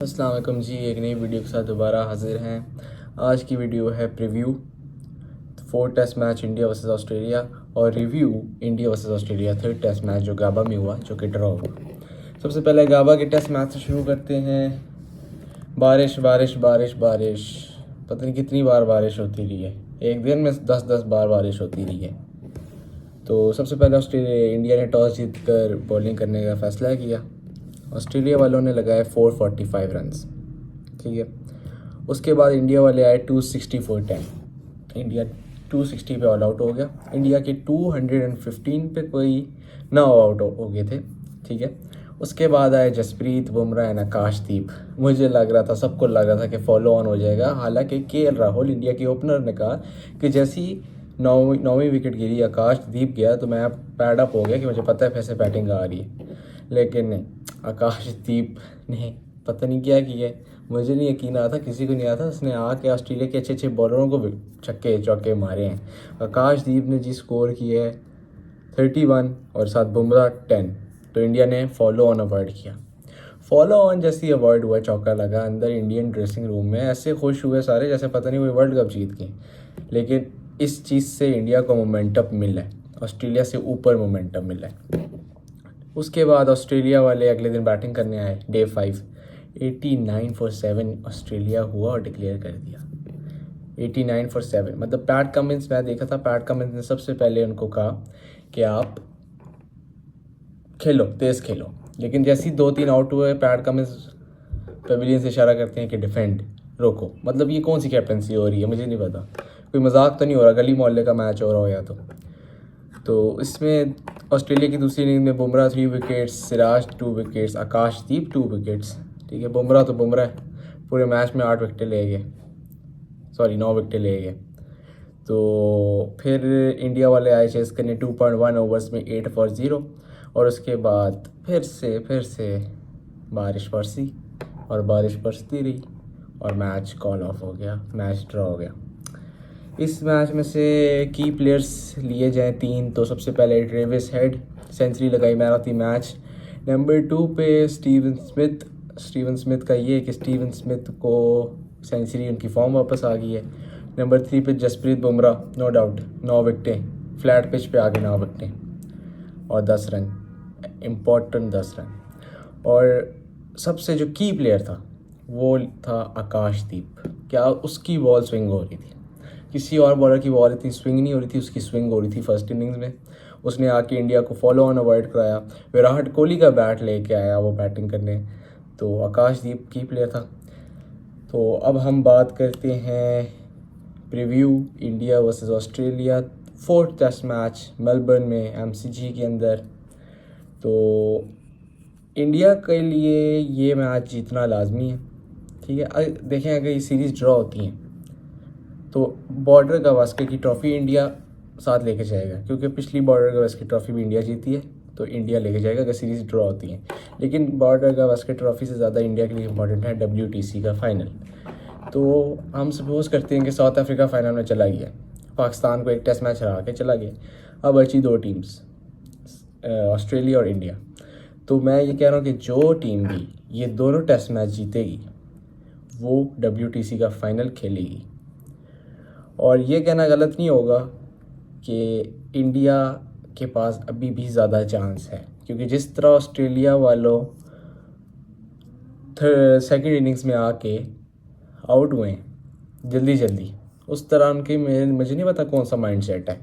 अस्सलाम वालेकुम जी, एक नई वीडियो के साथ दोबारा हाजिर हैं। आज की वीडियो है preview 4 test match India versus Australia और review India versus Australia 3rd test match जो गाबा में हुआ, जो कि ड्रॉ हुआ। सबसे पहले गाबा के टेस्ट मैच से शुरू करते हैं। बारिश बारिश बारिश बारिश, पता नहीं कितनी बार बारिश होती रही है, एक दिन में 10-10 बार बारिश होती रही है। तो सबसे पहले इंडिया ने टॉस जीत कर बॉलिंग करने का फ़ैसला किया। ऑस्ट्रेलिया वालों ने लगाए 445 रन्स, ठीक है। उसके बाद इंडिया वाले आए 264 10। इंडिया 260 पे ऑल आउट हो गया। इंडिया के 215 पे कोई ना आउट हो गए थे, ठीक है। उसके बाद आए जसप्रीत बुमराह एंड आकाशदीप। मुझे लग रहा था, सबको लग रहा था कि फॉलो ऑन हो जाएगा। हालांकि केएल राहुल इंडिया के ओपनर ने कहा कि जैसी नौवीं विकेट गिरी, आकाशदीप गया तो मैं पैड अप हो गया कि मुझे पता है फिर से बैटिंग आ रही है। लेकिन नहीं, आकाशदीप ने पता नहीं क्या किया, मुझे नहीं यकीन आता, किसी को नहीं आता। उसने आके ऑस्ट्रेलिया के अच्छे अच्छे बॉलरों को भी छक्के चौके मारे हैं। आकाशदीप ने जी स्कोर किया है 31 और साथ बुमराह 10। तो इंडिया ने फॉलो ऑन अवॉइड किया। फॉलो ऑन जैसे ही अवॉइड हुआ, चौका लगा अंदर इंडियन ड्रेसिंग रूम में, ऐसे खुश हुए सारे जैसे पता नहीं कोई वर्ल्ड कप जीत गए। लेकिन इस चीज़ से इंडिया को मोमेंटम मिला है, ऑस्ट्रेलिया से ऊपर मोमेंटम मिला है। उसके बाद ऑस्ट्रेलिया वाले अगले दिन बैटिंग करने आए, डे 5। 89 फॉर 7 ऑस्ट्रेलिया हुआ और डिक्लेयर कर दिया। 89 फॉर 7 मतलब पैट कमिंस, मैं देखा था, पैट कमिंस ने सबसे पहले उनको कहा कि आप खेलो, तेज़ खेलो। लेकिन जैसे ही 2-3 आउट हुए, पैट कमिंस पेविलियन से इशारा करते हैं कि डिफेंड, रोको। मतलब ये कौन सी कैप्टनसी हो रही है, मुझे नहीं पता। कोई मजाक तो नहीं हो रहा, गली मोहल्ले का मैच हो रहा हो या तो इसमें ऑस्ट्रेलिया की दूसरी इनिंग में बुमराह 3 विकेट्स, सिराज 2 विकेट्स, आकाशदीप 2 विकेट्स, ठीक है। बुमराह तो बुमराह पूरे मैच में 8 विकेटें ले गए, 9 विकेटें ले गए। तो फिर इंडिया वाले आए चेस करने 2.1 ओवर्स में 8 फॉर 0। और उसके बाद फिर से बारिश बरसी और बारिश बरसती रही और मैच कॉल ऑफ हो गया, मैच ड्रॉ हो गया। इस मैच में से की प्लेयर्स लिए जाएँ 3, तो सबसे पहले ट्रेविस हेड, सेंचुरी लगाई man of the match. Number 2 पे स्टीवन स्मिथ का ये कि स्टीवन स्मिथ को सेंचुरी, उनकी फॉर्म वापस आ गई है। नंबर 3 पे जसप्रीत बुमराह, नो डाउट 9 विकेटें, फ्लैट पिच पे आ गए 9 विकेटें और 10 रन, इम्पोर्टेंट 10 रन। और सबसे जो की प्लेयर था वो था आकाशदीप। क्या उसकी बॉल स्विंग हो रही थी, किसी और बॉलर की बॉल इतनी स्विंग नहीं हो रही थी, उसकी स्विंग हो रही थी फर्स्ट इनिंग्स में। उसने आके इंडिया को फॉलो ऑन अवॉइड कराया। विराट कोहली का बैट लेके आया वो बैटिंग करने, तो आकाशदीप की प्लेयर था। तो अब हम बात करते हैं preview India versus Australia 4th test match Melbourne में एमसीजी के अंदर। तो इंडिया के लिए ये मैच जीतना लाजमी है, ठीक है। देखें, अगर ये सीरीज़ ड्रॉ होती हैं तो बॉर्डर गावस्कर की ट्रॉफ़ी इंडिया साथ लेके जाएगा, क्योंकि पिछली बॉर्डर गावस्कर ट्रॉफ़ी भी इंडिया जीती है, तो इंडिया लेके जाएगा अगर सीरीज़ ड्रॉ होती है। लेकिन बॉर्डर गावस्कर ट्रॉफ़ी से ज़्यादा इंडिया के लिए इंपॉर्टेंट है WTC का फाइनल। तो हम सपोज करते हैं कि साउथ अफ्रीका फ़ाइनल में चला गया, पाकिस्तान को एक टेस्ट मैच हरा के चला गया। अब बची 2 टीम्स, ऑस्ट्रेलिया और इंडिया। तो मैं ये कह रहा हूँ कि जो टीम भी ये दोनों टेस्ट मैच जीतेगी वो WTC का फ़ाइनल खेलेगी। और ये कहना गलत नहीं होगा कि इंडिया के पास अभी भी ज़्यादा चांस है, क्योंकि जिस तरह ऑस्ट्रेलिया वालों सेकंड इनिंग्स में आके आउट हुए जल्दी, उस तरह उनके मुझे नहीं पता कौन सा माइंड सेट है।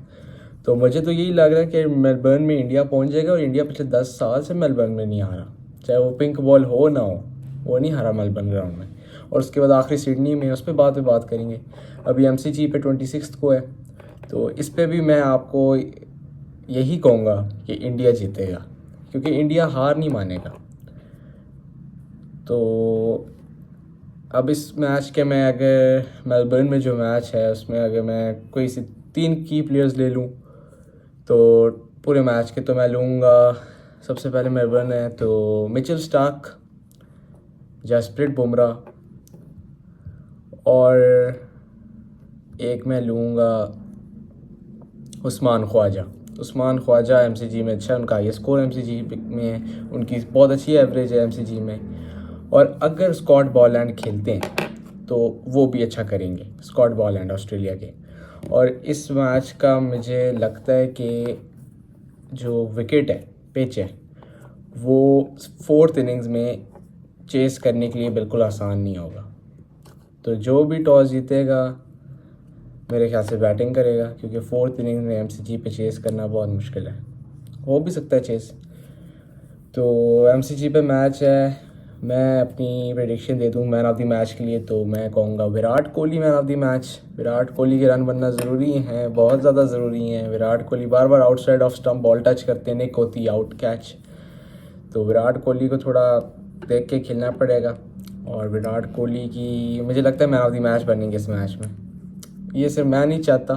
तो मुझे तो यही लग रहा है कि मेलबर्न में इंडिया पहुंच जाएगा। और इंडिया पिछले 10 साल से मेलबर्न में नहीं हारा, चाहे वो पिंक बॉल हो ना हो, वो नहीं हारा मेलबर्न ग्राउंड में। और उसके बाद आखिरी सिडनी में, उस पर बात करेंगे। अभी MCG पे 26 को है, तो इस पे भी मैं आपको यही कहूँगा कि इंडिया जीतेगा, क्योंकि इंडिया हार नहीं मानेगा। तो अब इस मैच के मैं, अगर मेलबर्न में जो मैच है उसमें अगर मैं कोई सी 3 की प्लेयर्स ले लूँ तो पूरे मैच के, तो मैं लूँगा सबसे पहले मेलबर्न है तो मिचेल स्टार्क, जसप्रीत बुमराह, और एक मैं लूँगा उस्मान ख्वाजा। MCG में अच्छा, उनका ये स्कोर MCG में है, उनकी बहुत अच्छी एवरेज है MCG में। और अगर स्कॉट बॉलैंड खेलते हैं तो वो भी अच्छा करेंगे, स्कॉट बॉलैंड ऑस्ट्रेलिया के। और इस मैच का मुझे लगता है कि जो विकेट है, पिच है, वो 4th इनिंग्स में चेस करने के लिए बिल्कुल आसान नहीं होगा। तो जो भी टॉस जीतेगा मेरे ख्याल से बैटिंग करेगा, क्योंकि 4th इनिंग्स में MCG पे चेस करना बहुत मुश्किल है। हो भी सकता है चेस। तो MCG पे मैच है। मैं अपनी प्रेडिक्शन दे दूं मैन ऑफ द मैच के लिए, तो मैं कहूँगा Virat Kohli man of the match. Virat Kohli के रन बनना ज़रूरी हैं, बहुत ज़्यादा ज़रूरी हैं। विराट कोहली बार बार outside off stump ball touch करते हैं, निक होती आउट कैच। तो विराट कोहली को थोड़ा देख के खेलना पड़ेगा। और विराट कोहली की मुझे लगता है मैन ऑफ द मैच बनेंगे इस मैच में। ये सिर्फ मैं नहीं चाहता,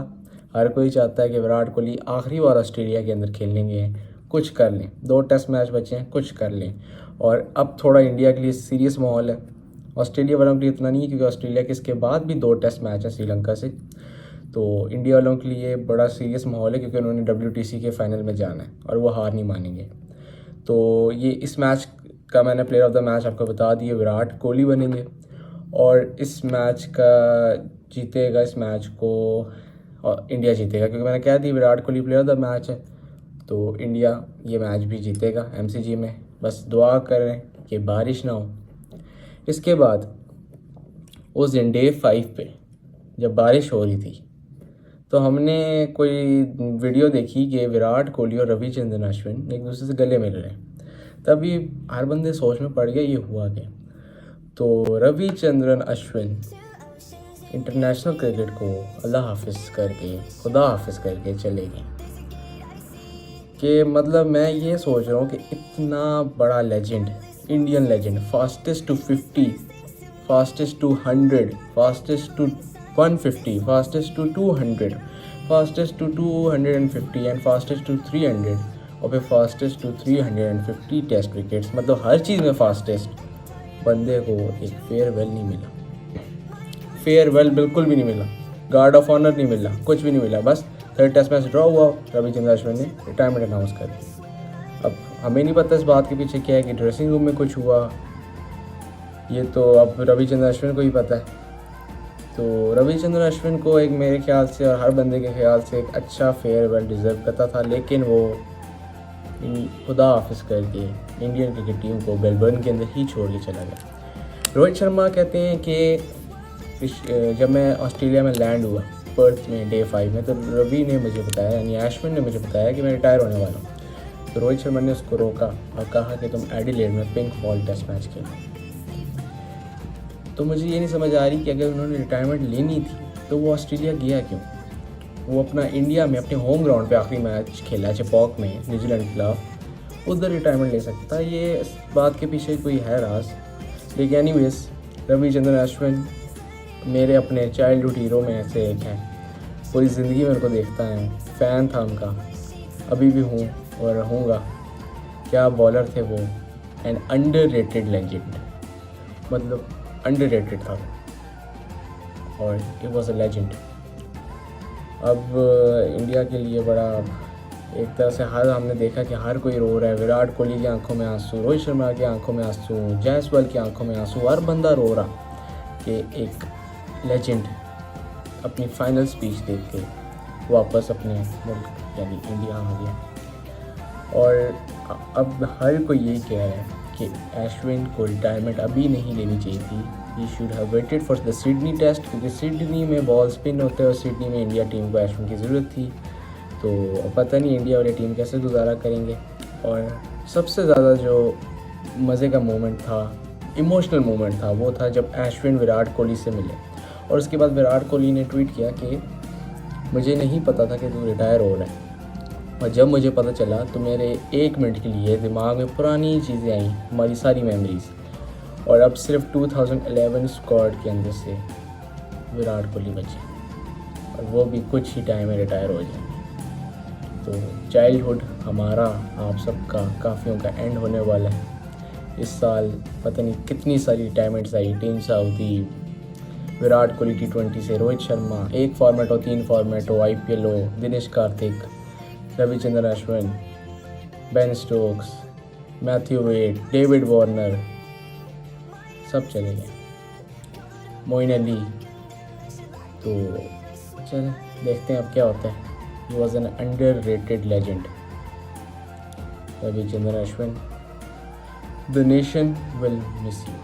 हर कोई चाहता है कि विराट कोहली आखिरी बार ऑस्ट्रेलिया के अंदर खेलेंगे, कुछ कर लें। 2 टेस्ट मैच बचे हैं, कुछ कर लें। और अब थोड़ा इंडिया के लिए सीरियस माहौल है, ऑस्ट्रेलिया वालों के लिए इतना नहीं है, क्योंकि ऑस्ट्रेलिया के इसके बाद भी 2 टेस्ट मैच हैं श्रीलंका से। तो इंडिया वालों के लिए बड़ा सीरियस माहौल है, क्योंकि उन्होंने WTC के फाइनल में जाना है और वो हार नहीं मानेंगे। तो ये इस मैच का मैंने प्लेयर ऑफ द मैच आपको बता दिया, विराट कोहली बनेंगे। और इस मैच का जीतेगा, इस मैच को और इंडिया जीतेगा, क्योंकि मैंने कह दी Virat Kohli player of the match है। तो इंडिया ये मैच भी जीतेगा MCG में। बस दुआ करें कि बारिश ना हो। इसके बाद उस दिन डे 5 पे जब बारिश हो रही थी, तो हमने कोई वीडियो देखी कि विराट कोहली और रविचंद्रन अश्विन एक दूसरे से गले मिल रहे हैं। तभी हर बंदे सोच में पड़ गया ये हुआ क्या। तो रविचंद्रन अश्विन इंटरनेशनल क्रिकेट को अल्लाह हाफिज़ करके, खुदा हाफिज़ करके चले गए। कि मतलब मैं ये सोच रहा हूँ कि इतना बड़ा legend, Indian legend, fastest to 50, fastest to 100, fastest to 150, fastest to 200, fastest to 250 and fastest to 300, और फिर फास्टेस्ट टू 350 टेस्ट विकेट्स, मतलब हर चीज़ में फास्टेस्ट बंदे को एक फेयरवेल नहीं मिला। फेयरवेल बिल्कुल भी नहीं मिला, गार्ड ऑफ ऑनर नहीं मिला, कुछ भी नहीं मिला। बस 3rd टेस्ट मैच ड्रॉ हुआ, रविचंद्रन अश्विन ने रिटायरमेंट अनाउंस कर दी। अब हमें नहीं पता इस बात के पीछे क्या है, कि ड्रेसिंग रूम में कुछ हुआ, ये तो अब रविचंद्रन अश्विन को ही पता है। तो रविचंद्रन अश्विन को एक मेरे ख्याल से और हर बंदे के ख्याल से एक अच्छा फेयरवेल डिज़र्व करता था, लेकिन वो खुदा हाफिज़ करके इंडियन क्रिकेट टीम को मेलबर्न के अंदर ही छोड़ के चला गया। रोहित शर्मा कहते हैं कि जब मैं ऑस्ट्रेलिया में लैंड हुआ पर्थ में डे 5 में, तो रवि ने मुझे बताया, यानी अश्विन ने मुझे बताया कि मैं रिटायर होने वाला हूँ। तो रोहित शर्मा ने उसको रोका और कहा कि तुम एडिलेड में पिंक बॉल टेस्ट मैच खेलो। तो मुझे ये नहीं समझ आ रही कि अगर उन्होंने रिटायरमेंट लेनी थी तो वो ऑस्ट्रेलिया गया क्यों। वो अपना इंडिया में अपने होम ग्राउंड पे आखिरी मैच खेला चेपॉक में न्यूजीलैंड के खिलाफ, उधर रिटायरमेंट ले सकता। ये इस बात के पीछे कोई है राज। लेकिन एनीवेज, रविचंद्रन अश्विन मेरे अपने चाइल्डहुड हीरो में से एक है। पूरी ज़िंदगी में उनको देखता है, फ़ैन था उनका, अभी भी हूँ और रहूँगा। क्या बॉलर थे वो, एंड अंडररेटेड लेजेंड, मतलब अंडररेटेड था और इट वाज अ लेजेंड। अब इंडिया के लिए बड़ा एक तरह से हमने देखा कि हर कोई रो रहा है। विराट कोहली की आंखों में आंसू, रोहित शर्मा की आंखों में आंसू, जायसवाल की आंखों में आंसू, हर बंदा रो रहा कि एक लेजेंड अपनी फाइनल स्पीच देख के वापस अपने मुल्क यानी इंडिया आ गया। और अब हर कोई यही कह रहा है कि अश्विन को रिटायरमेंट अभी नहीं लेनी चाहिए थी, ही should have waited for the Sydney test, क्योंकि सिडनी में बॉल स्पिन होते हैं और सिडनी में इंडिया टीम को अश्विन की ज़रूरत थी। तो पता नहीं इंडिया वाली टीम कैसे गुजारा करेंगे। और सबसे ज़्यादा जो मज़े का मोमेंट था, इमोशनल मोमेंट था, वो था जब अश्विन विराट कोहली से मिले और उसके बाद विराट कोहली ने ट्वीट किया कि मुझे नहीं पता था कि तू रिटायर हो रहा है, और जब मुझे पता चला तो मेरे 1 मिनट के लिए दिमाग में पुरानी चीज़ें आई, हमारी सारी मेमोरीज़, और अब सिर्फ 2011 स्क्वाड के अंदर से विराट कोहली बचे और वो भी कुछ ही टाइम में रिटायर हो जाएंगे। तो चाइल्डहुड हमारा, आप सबका, काफ़ियों का एंड होने वाला है। इस साल पता नहीं कितनी सारी रिटायरमेंट्स आई, Tim Southee, Virat Kohli T20 से, रोहित शर्मा, 1 फॉर्मेट हो, 3 फॉर्मेट हो, IPL हो, Dinesh Karthik, Ravichandran Ashwin, Ben Stokes, Matthew Wade, David Warner, सब चले गए। मोइन अली तो चले देखते हैं अब क्या होता है। He was an underrated legend. Ravichandran Ashwin, the nation will miss you.